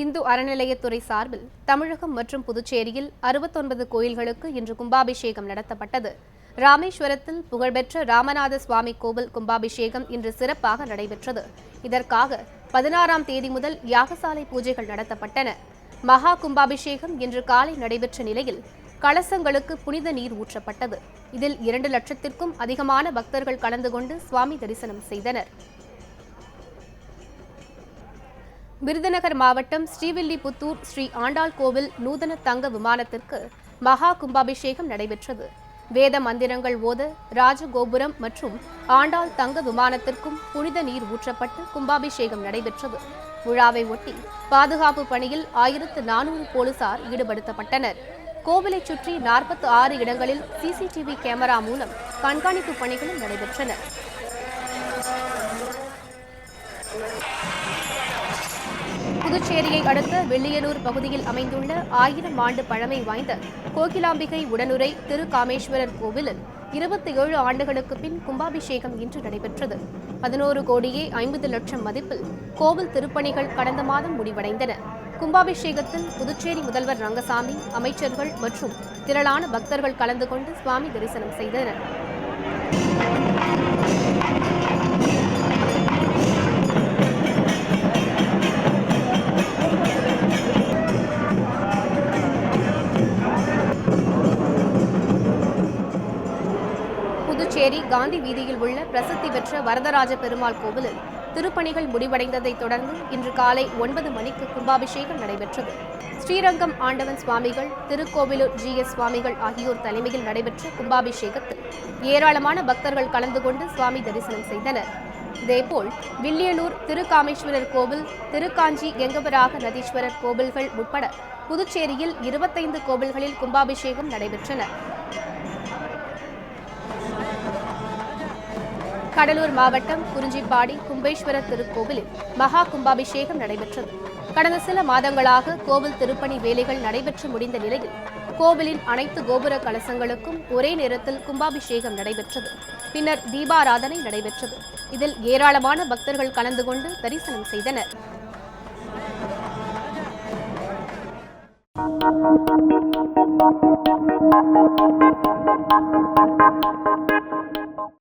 இந்து அறநிலையத்துறை சார்பில் தமிழகம் மற்றும் புதுச்சேரியில் 69 கோயில்களுக்கு இன்று கும்பாபிஷேகம் நடத்தப்பட்டது. ராமேஸ்வரத்தில் புகழ்பெற்ற ராமநாத சுவாமி கோவில் கும்பாபிஷேகம் இன்று சிறப்பாக நடைபெற்றது. இதற்காக 16ஆம் தேதி முதல் யாகசாலை பூஜைகள் நடத்தப்பட்டன. மகா கும்பாபிஷேகம் இன்று காலை நடைபெற்ற நிலையில் கலசங்களுக்கு புனித நீர் ஊற்றப்பட்டது. இதில் 2 லட்சத்திற்கும் அதிகமான பக்தர்கள் கலந்து கொண்டு சுவாமி தரிசனம் செய்தனர். விருதுநகர் மாவட்டம் ஸ்ரீவில்லிபுத்தூர் ஸ்ரீ ஆண்டாள் கோவில் நூதன தங்க விமானத்திற்கு மகா கும்பாபிஷேகம் நடைபெற்றது. வேத மந்திரங்கள் ஓத ராஜகோபுரம் மற்றும் ஆண்டாள் தங்க விமானத்திற்கும் புனித நீர் ஊற்றப்பட்டு கும்பாபிஷேகம் நடைபெற்றது. விழாவை ஒட்டி பாதுகாப்பு பணியில் 1400 போலீசார் ஈடுபடுத்தப்பட்டனர். கோவிலை சுற்றி 46 இடங்களில் சிசிடிவி கேமரா மூலம் கண்காணிப்பு பணிகளும் நடைபெற்றன. புதுச்சேரியை அடுத்த வெள்ளியனூர் பகுதியில் அமைந்துள்ள 1000 ஆண்டு பழமை வாய்ந்த கோகிலாம்பிகை உடனுரை திருக்காமேஸ்வரர் கோவிலில் 27 ஆண்டுகளுக்கு பின் கும்பாபிஷேகம் இன்று நடைபெற்றது. 11 கோடியே 50 லட்சம் மதிப்பில் கோவில் திருப்பணிகள் கடந்த மாதம் முடிவடைந்தன. கும்பாபிஷேகத்தில் புதுச்சேரி முதல்வர் ரங்கசாமி, அமைச்சர்கள் மற்றும் திரளான பக்தர்கள் கலந்து கொண்டு சுவாமி தரிசனம் செய்தனர். புதுச்சேரி காந்தி வீதியில் உள்ள பிரசித்தி பெற்ற வரதராஜ பெருமாள் கோவிலில் திருப்பணிகள் முடிவடைந்ததைத் தொடர்ந்து இன்று காலை 9 மணிக்கு கும்பாபிஷேகம் நடைபெற்றது. ஸ்ரீரங்கம் ஆண்டவன் சுவாமிகள், திருக்கோவிலூர் GS சுவாமிகள் ஆகியோர் தலைமையில் நடைபெற்ற கும்பாபிஷேகத்தில் ஏராளமான பக்தர்கள் கலந்து கொண்டு சுவாமி தரிசனம் செய்தனர். இதேபோல் வில்லியனூர் திருக்காமேஸ்வரர் கோவில், திருக்காஞ்சி கெங்கவராக நதீஸ்வரர் கோவில்கள் உட்பட புதுச்சேரியில் 25 கோவில்களில் கும்பாபிஷேகம் நடைபெற்றன. கடலூர் மாவட்டம் குறிஞ்சிப்பாடி கும்பேஸ்வரர் திருக்கோவிலில் மகா கும்பாபிஷேகம் நடைபெற்றது. கடந்த சில மாதங்களாக கோவில் திருப்பணி வேலைகள் நடைபெற்று முடிந்த நிலையில் கோவிலின் அனைத்து கோபுர கலசங்களுக்கும் ஒரே நேரத்தில் கும்பாபிஷேகம் நடைபெற்றது. பின்னர் தீபாராதனை நடைபெற்றது. இதில் ஏராளமான பக்தர்கள் கலந்து கொண்டு தரிசனம் செய்தனர்.